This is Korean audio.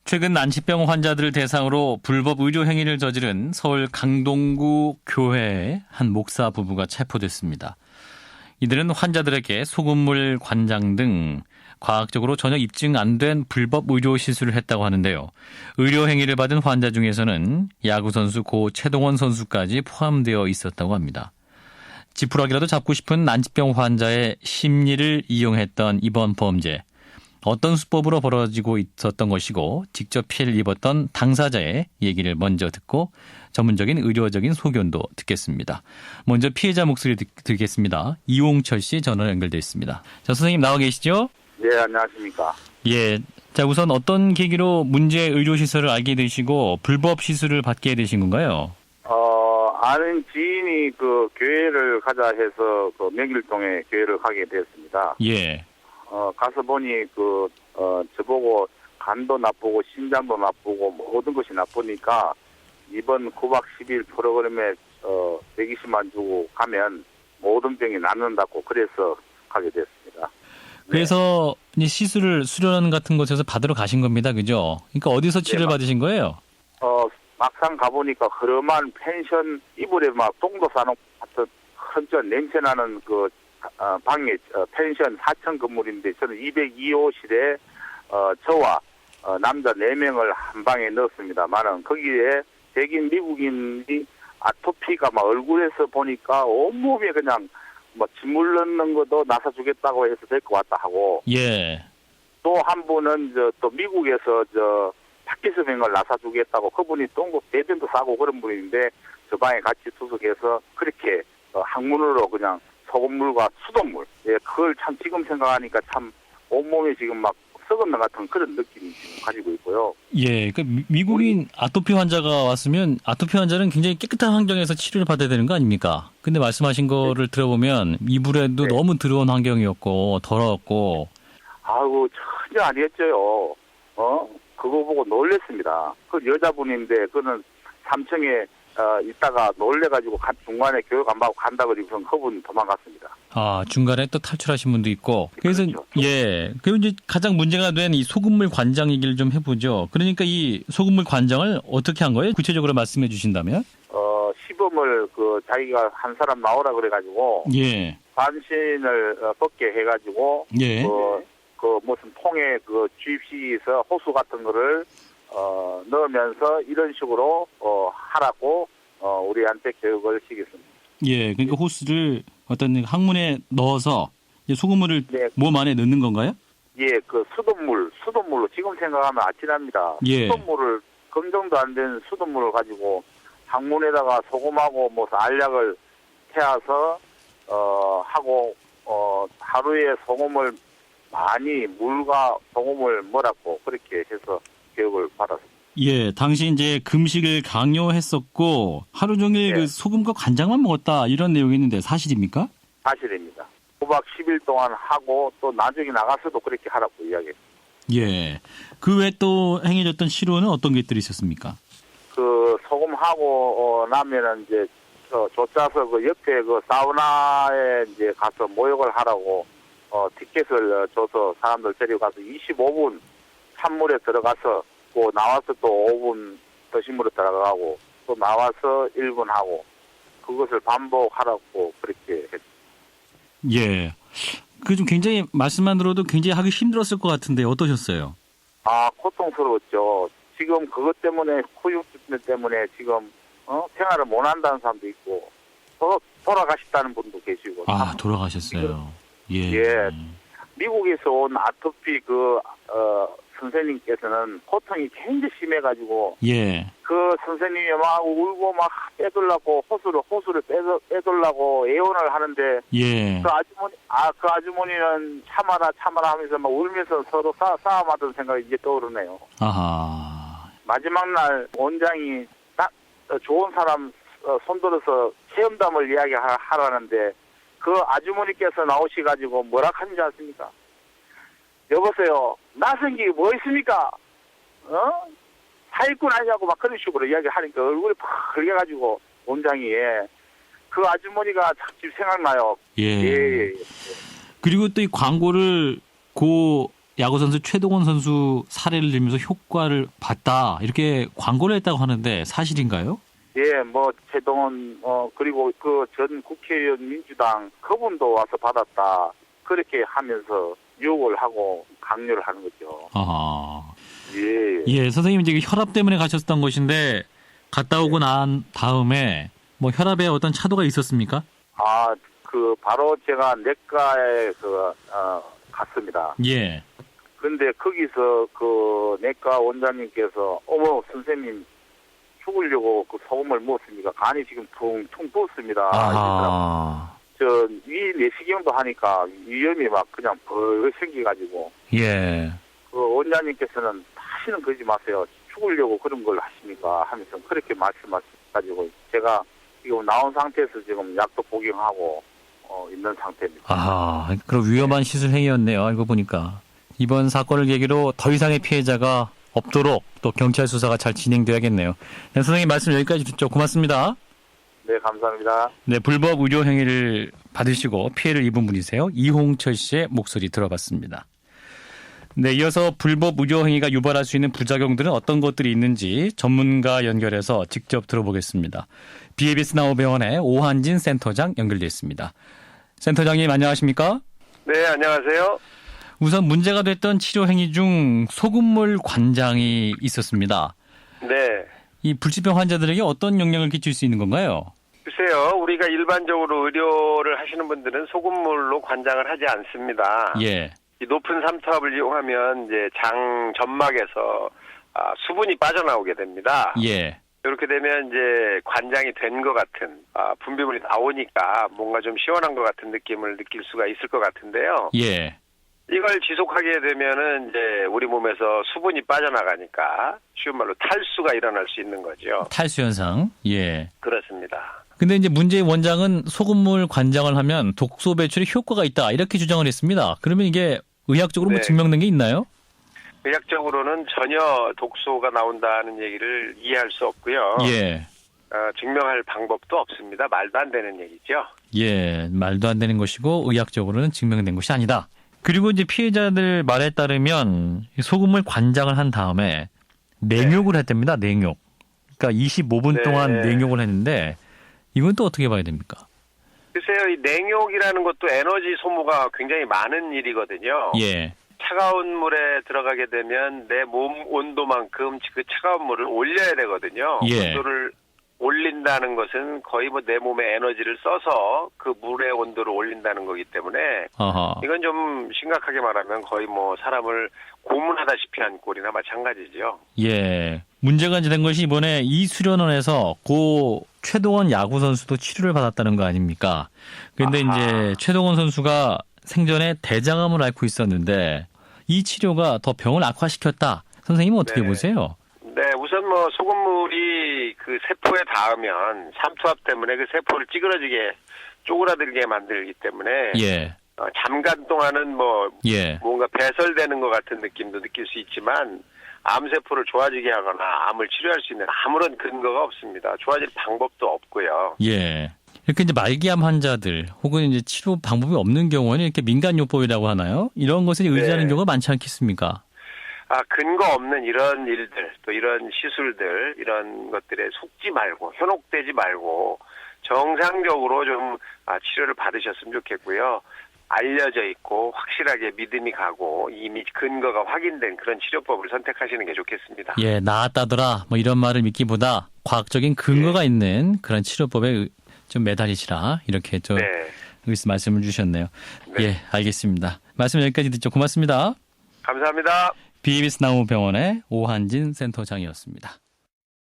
최근 난치병 환자들을 대상으로 불법 의료 행위를 저지른 서울 강동구 교회의 한 목사 부부가 체포됐습니다. 이들은 환자들에게 소금물 관장 등 과학적으로 전혀 입증 안 된 불법 의료 시술을 했다고 하는데요. 의료 행위를 받은 환자 중에서는 야구선수 고 최동원 선수까지 포함되어 있었다고 합니다. 지푸라기라도 잡고 싶은 난치병 환자의 심리를 이용했던 이번 범죄. 어떤 수법으로 벌어지고 있었던 것이고 직접 피해를 입었던 당사자의 얘기를 먼저 듣고 전문적인 의료적인 소견도 듣겠습니다. 먼저 피해자 목소리 듣겠습니다. 이홍철 씨 전화 연결돼 있습니다. 자, 선생님 나와 계시죠? 네, 안녕하십니까. 예. 자, 우선 어떤 계기로 문제 의료시설을 알게 되시고 불법 시술을 받게 되신 건가요? 아는 지인이 그 교회를 가자 해서 그 명일동에 교회를 가게 되었습니다. 예. 가서 보니 저보고 간도 나쁘고 심장도 나쁘고 모든 것이 나쁘니까 이번 9박 10일 프로그램에 120만 주고 가면 모든 병이 낫는다고 그래서 가게 됐습니다. 그래서 이제 시술을 수련 같은 곳에서 받으러 가신 겁니다. 그죠? 그러니까 어디서 치료를 받으신 거예요? 막상 가보니까 흐름한 펜션 이불에 막 똥도 싸놓고 같은 큰 냄새나는 방에 펜션 4층 건물인데 저는 202호실에 저와 남자 4명을 한 방에 넣었습니다만은 거기에 백인 미국인이 아토피가 막 얼굴에서 보니까 온몸에 그냥 뭐 진물 넣는 것도 나서주겠다고 해서 데리고 왔다 하고 예. 또 한 분은 또 미국에서 파키스병을 나서주겠다고 그분이 똥도 배변도 싸고 그런 분인데 저 방에 같이 투숙해서 그렇게 학문으로 그냥 소금물과 수돗물, 예, 그걸 참 지금 생각하니까 참 온몸이 지금 막 썩은 것 같은 그런 느낌이 지금 가지고 있고요. 예, 그 미국인 아토피 환자가 왔으면 아토피 환자는 굉장히 깨끗한 환경에서 치료를 받아야 되는 거 아닙니까? 근데 말씀하신 거를 들어보면 이불에도 너무 더러운 환경이었고 더러웠고. 아이고 전혀 아니었죠. 그거 보고 놀랬습니다. 그 여자분인데 그는 3층에 있다가 놀래가지고 중간에 교육 안 받고 간다 그러고서 그분 도망갔습니다. 아, 중간에 또 탈출하신 분도 있고. 그래서 그렇죠. 예, 그리고 이제 가장 문제가 된 이 소금물 관장 얘기를 좀 해보죠. 그러니까 이 소금물 관장을 어떻게 한 거예요? 구체적으로 말씀해 주신다면? 시범을 자기가 한 사람 나오라 그래가지고 예, 반신을 벗게 해가지고 예, 무슨 통에 주입식에서 호수 같은 거를 넣으면서 이런 식으로 하라고 우리한테 교육을 시켰습니다. 예. 그러니까 호스를 어떤 항문에 넣어서 이제 소금물을 네. 몸 안에 넣는 건가요? 예, 수돗물로 지금 생각하면 아찔합니다. 예. 수돗물을 검정도 안 된 수돗물을 가지고 항문에다가 소금하고 알약을 태워서 하고 하루에 소금을 많이 물과 소금을 몰았고 그렇게 해서 교육을 받았습니다. 예, 당시 이제 금식을 강요했었고 하루 종일 예. 그 소금과 간장만 먹었다 이런 내용이 있는데 사실입니까? 사실입니다. 9박 10일 동안 하고 또 나중에 나가서도 그렇게 하라고 이야기했습니다. 예. 그 외에 또 행해졌던 시로는 어떤 것들이 있었습니까? 소금하고 나면은 이제 쫓아서 옆에 사우나에 이제 가서 모욕을 하라고 티켓을 줘서 사람들 데리고 가서 25분 찬물에 들어가서 또 나와서 또 5분 더신물에 들어가고 또 나와서 1분 하고 그것을 반복하라고 그렇게 했습니다. 예. 그 좀 굉장히 말씀만 들어도 굉장히 하기 힘들었을 것 같은데 어떠셨어요? 고통스러웠죠. 지금 그것 때문에 후유증 때문에 지금 생활을 못 한다는 사람도 있고 돌아가셨다는 분도 계시고. 돌아가셨어요. 예. 예. 미국에서 온 아토피 선생님께서는 고통이 굉장히 심해가지고 예. 그 선생님이 막 울고 막 빼돌라고 호수를 빼돌라고 애원을 하는데 예. 그 아주머니는 참아라 하면서 막 울면서 서로 싸움하던 생각이 이제 떠오르네요. 아하. 마지막 날 원장이 좋은 사람 손들어서 체험담을 이야기하라는데 그 아주머니께서 나오셔가지고 뭐라 하는지 아십니까? 여보세요. 낯선 게 뭐 있습니까? 사기꾼 아니냐고 막 그런 식으로 이야기하니까 얼굴이 팍 흘려가지고 원장이 그 아주머니가 자꾸 생각나요. 예. 예. 그리고 또 이 광고를 고 야구선수 최동원 선수 사례를 들면서 효과를 봤다 이렇게 광고를 했다고 하는데 사실인가요? 예, 뭐 최동원 그리고 그 전 국회의원 민주당 그분도 와서 받았다 그렇게 하면서 유혹을 하고 강요를 하는 거죠. 아, 예. 예, 선생님 이제 혈압 때문에 가셨던 것인데 갔다 오고 난 다음에 뭐 혈압에 어떤 차도가 있었습니까? 아, 그 바로 제가 내과에 갔습니다. 예, 근데 거기서 그 내과 원장님께서 어머 선생님 죽으려고 그 소금을 먹었으니까 간이 지금 퉁퉁 부었습니다. 아, 저 위 내시경도 하니까 위염이 막 그냥 벌 생겨가지고 예, 그 원장님께서는 다시는 그러지 마세요. 죽으려고 그런 걸 하십니까 하면서 그렇게 말씀하셔가지고 제가 지금 나온 상태에서 지금 약도 복용하고 있는 상태입니다. 아, 그럼 위험한 시술 행위였네요. 알고 보니까 이번 사건을 계기로 더 이상의 피해자가 없도록 또 경찰 수사가 잘 진행돼야겠네요. 네, 선생님 말씀 여기까지 듣죠. 고맙습니다. 네, 감사합니다. 네, 불법 의료 행위를 받으시고 피해를 입은 분이세요. 이홍철 씨의 목소리 들어봤습니다. 네, 이어서 불법 의료 행위가 유발할 수 있는 부작용들은 어떤 것들이 있는지 전문가 연결해서 직접 들어보겠습니다. BABS 나우병원의 오한진 센터장 연결돼 있습니다. 센터장님 안녕하십니까? 네, 안녕하세요. 우선 문제가 됐던 치료 행위 중 소금물 관장이 있었습니다. 네. 이 불치병 환자들에게 어떤 영향을 끼칠 수 있는 건가요? 글쎄요, 우리가 일반적으로 의료를 하시는 분들은 소금물로 관장을 하지 않습니다. 예. 이 높은 삼투압을 이용하면 이제 장 점막에서 수분이 빠져나오게 됩니다. 예. 이렇게 되면 이제 관장이 된 것 같은 분비물이 나오니까 뭔가 좀 시원한 것 같은 느낌을 느낄 수가 있을 것 같은데요. 예. 이걸 지속하게 되면은 이제 우리 몸에서 수분이 빠져나가니까 쉬운 말로 탈수가 일어날 수 있는 거죠. 탈수 현상. 예. 그렇습니다. 근데 이제 문제의 원장은 소금물 관장을 하면 독소 배출에 효과가 있다 이렇게 주장을 했습니다. 그러면 이게 의학적으로 뭐 네. 증명된 게 있나요? 의학적으로는 전혀 독소가 나온다는 얘기를 이해할 수 없고요. 예. 증명할 방법도 없습니다. 말도 안 되는 얘기죠. 예. 말도 안 되는 것이고 의학적으로는 증명된 것이 아니다. 그리고 이제 피해자들 말에 따르면 소금물 관장을 한 다음에 냉욕을 했답니다. 냉욕. 그러니까 25분 네. 동안 냉욕을 했는데 이건 또 어떻게 봐야 됩니까? 글쎄요, 이 냉욕이라는 것도 에너지 소모가 굉장히 많은 일이거든요. 예. 차가운 물에 들어가게 되면 내 몸 온도만큼 그 차가운 물을 올려야 되거든요. 예. 온도를 올린다는 것은 거의 뭐 내 몸의 에너지를 써서 그 물의 온도를 올린다는 거기 때문에 아하. 이건 좀 심각하게 말하면 거의 뭐 사람을 고문하다시피 한 꼴이나 마찬가지죠. 예. 문제가 이제 된 것이 이번에 이 수련원에서 고 최동원 야구 선수도 치료를 받았다는 거 아닙니까? 그런데 이제 최동원 선수가 생전에 대장암을 앓고 있었는데 이 치료가 더 병을 악화시켰다. 선생님은 어떻게 네. 보세요? 네, 우선 뭐 소금물이 그 세포에 닿으면 삼투압 때문에 그 세포를 찌그러지게 쪼그라들게 만들기 때문에 예. 잠깐 동안은 뭐 예. 뭔가 배설되는 것 같은 느낌도 느낄 수 있지만 암세포를 좋아지게 하거나 암을 치료할 수 있는 아무런 근거가 없습니다. 좋아질 방법도 없고요. 예. 이렇게 이제 말기암 환자들 혹은 이제 치료 방법이 없는 경우는 이렇게 민간요법이라고 하나요? 이런 것에 의지하는 네. 경우가 많지 않겠습니까? 근거 없는 이런 일들, 또 이런 시술들, 이런 것들에 속지 말고, 현혹되지 말고, 정상적으로 좀 치료를 받으셨으면 좋겠고요. 알려져 있고, 확실하게 믿음이 가고, 이미 근거가 확인된 그런 치료법을 선택하시는 게 좋겠습니다. 예, 나았다더라 뭐 이런 말을 믿기보다 과학적인 근거가 있는 그런 치료법에 좀 매달리시라 이렇게 좀 네. 여기서 말씀을 주셨네요. 네. 예, 알겠습니다. 말씀 여기까지 듣죠. 고맙습니다. 감사합니다. BABS 나우병원의 오한진 센터장이었습니다.